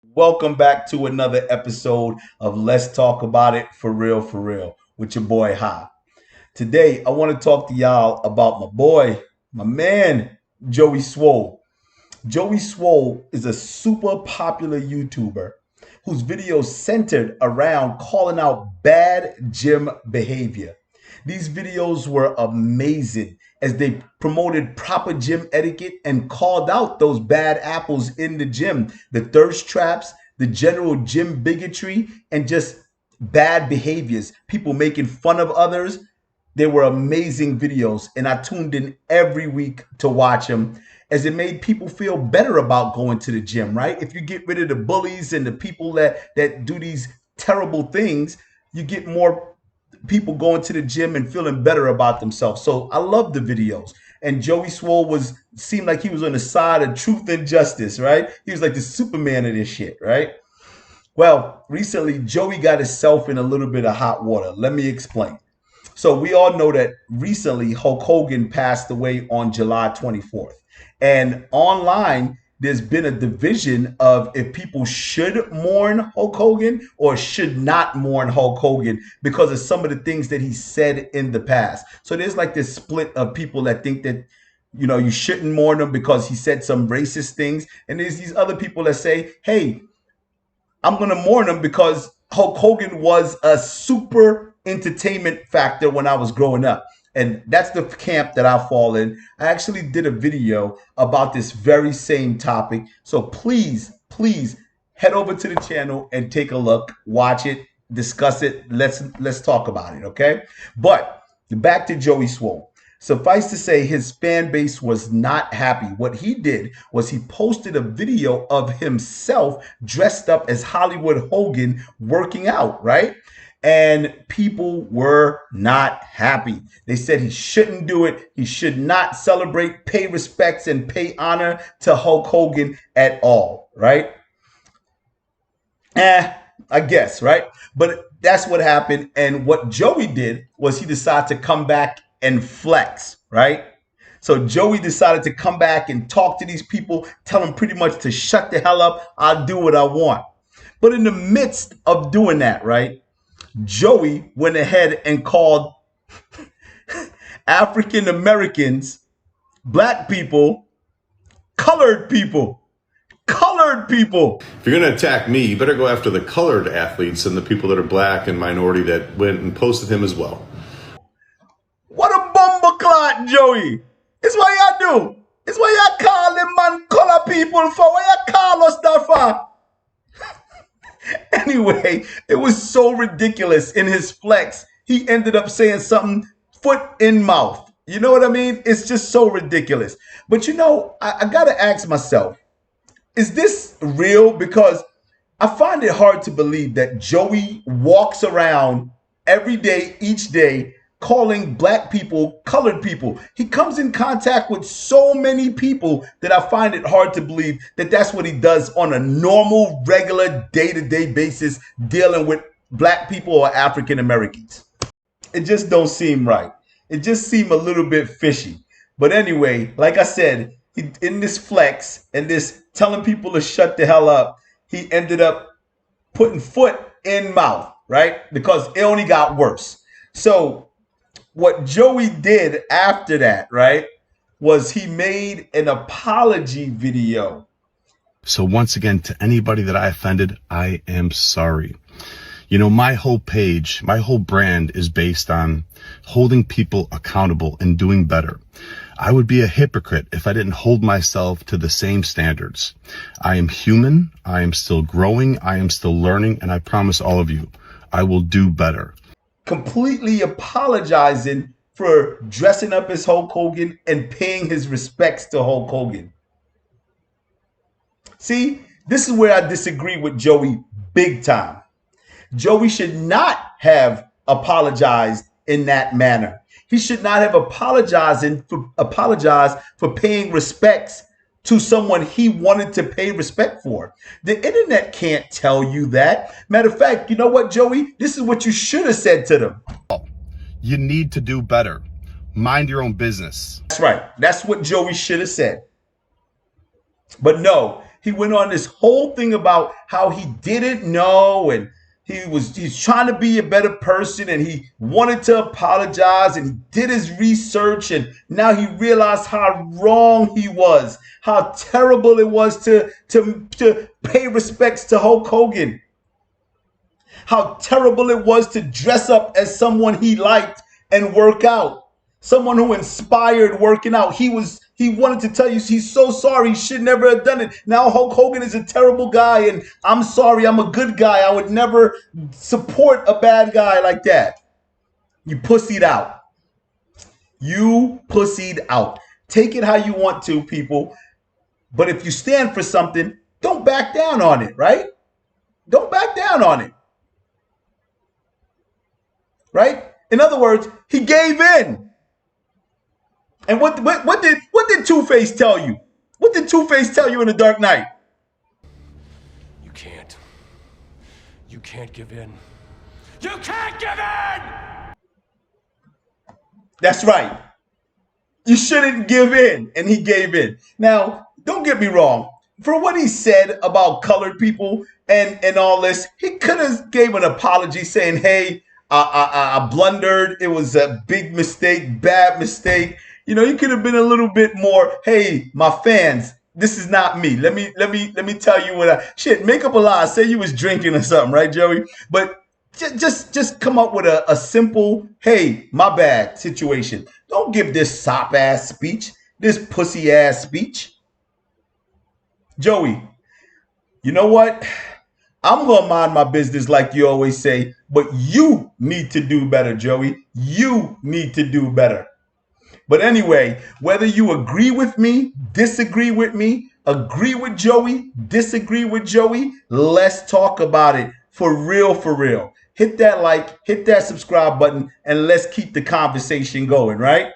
Welcome back to another episode of Let's Talk About It for real, with your boy Ha. Today, I want to talk to y'all about my boy, my man, Joey Swoll. Joey Swoll is a super popular YouTuber whose videos centered around calling out bad gym behavior. These videos were amazing as they promoted proper gym etiquette and called out those bad apples in the gym, the thirst traps, the general gym bigotry, and just bad behaviors, people making fun of others. They were amazing videos, and I tuned in every week to watch them as it made people feel better about going to the gym, right? If you get rid of the bullies and the people that do these terrible things, you get more people going to the gym and feeling better about themselves. So I love the videos. And Joey Swoll seemed like he was on the side of truth and justice, right? He was like the Superman of this shit, right? Well, recently Joey got himself in a little bit of hot water. Let me explain. So we all know that recently Hulk Hogan passed away on July 24th. And online, there's been a division of if people should mourn Hulk Hogan or should not mourn Hulk Hogan because of some of the things that he said in the past. So there's like this split of people that think that you shouldn't mourn him because he said some racist things. And there's these other people that say, hey, I'm going to mourn him because Hulk Hogan was a super entertainment factor when I was growing up. And that's the camp that I fall in. I actually did a video about this very same topic. So please head over to the channel and take a look, watch it, discuss it. Let's talk about it, okay? But back to Joey Swoll. Suffice to say, his fan base was not happy. What he did was he posted a video of himself dressed up as Hollywood Hogan working out, right? And people were not happy. They said he shouldn't do it. He should not celebrate, pay respects, and pay honor to Hulk Hogan at all, right? I guess, right? But that's what happened. And what Joey did was he decided to come back and flex, right? So Joey decided to come back and talk to these people, tell them pretty much to shut the hell up. I'll do what I want. But in the midst of doing that, right, Joey went ahead and called African Americans, black people, colored people. Colored people. If you're going to attack me, you better go after the colored athletes and the people that are black and minority that went and posted him as well. What a bumbleclot, Joey. It's what y'all do. It's what y'all call them man color people for. What y'all call us that for? Anyway, it was so ridiculous in his flex. He ended up saying something foot in mouth. You know what I mean? It's just so ridiculous. But I got to ask myself, is this real? Because I find it hard to believe that Joey walks around every day, each day, calling black people colored people. He comes in contact with so many people that I find it hard to believe that that's what he does on a normal, regular, day-to-day basis, dealing with black people or African Americans. It just don't seem right. It just seemed a little bit fishy. But anyway, like I said, in this flex and this telling people to shut the hell up, he ended up putting foot in mouth, right? Because it only got worse. So what Joey did after that, right, was he made an apology video. So once again, to anybody that I offended, I am sorry. My whole page, my whole brand is based on holding people accountable and doing better. I would be a hypocrite if I didn't hold myself to the same standards. I am human. I am still growing. I am still learning. And I promise all of you, I will do better. Completely apologizing for dressing up as Hulk Hogan and paying his respects to Hulk Hogan. See, this is where I disagree with Joey big time. Joey should not have apologized in that manner. He should not have apologized for paying respects to someone he wanted to pay respect for. The internet can't tell you that. Matter of fact, you know what, Joey? This is what you should have said to them. You need to do better. Mind your own business. That's right. That's what Joey should have said. But no, He went on this whole thing about how he didn't know, and he's trying to be a better person, and he wanted to apologize, and he did his research, and now he realized how wrong he was, how terrible it was to pay respects to Hulk Hogan, how terrible it was to dress up as someone he liked and work out. Someone who inspired working out. He wanted to tell you he's so sorry. He should never have done it. Now Hulk Hogan is a terrible guy, and I'm sorry, I'm a good guy. I would never support a bad guy like that. You pussied out. You pussied out. Take it how you want to, people. But if you stand for something, don't back down on it, right? Don't back down on it. Right? In other words, he gave in. And what did Two-Face tell you? What did Two-Face tell you in The Dark Knight? You can't. You can't give in. You can't give in! That's right. You shouldn't give in. And he gave in. Now, don't get me wrong. For what he said about colored people and all this, he could have gave an apology saying, hey, I blundered. It was a big mistake, bad mistake. You know, you could have been a little bit more, hey, my fans, this is not me. Let me tell you what make up a lie. Say you was drinking or something, right, Joey? But just come up with a simple, hey, my bad situation. Don't give this sop ass speech, this pussy ass speech. Joey, you know what? I'm going to mind my business like you always say, but you need to do better, Joey. You need to do better. But anyway, whether you agree with me, disagree with me, agree with Joey, disagree with Joey, let's talk about it for real, for real. Hit that like, hit that subscribe button, and let's keep the conversation going, right?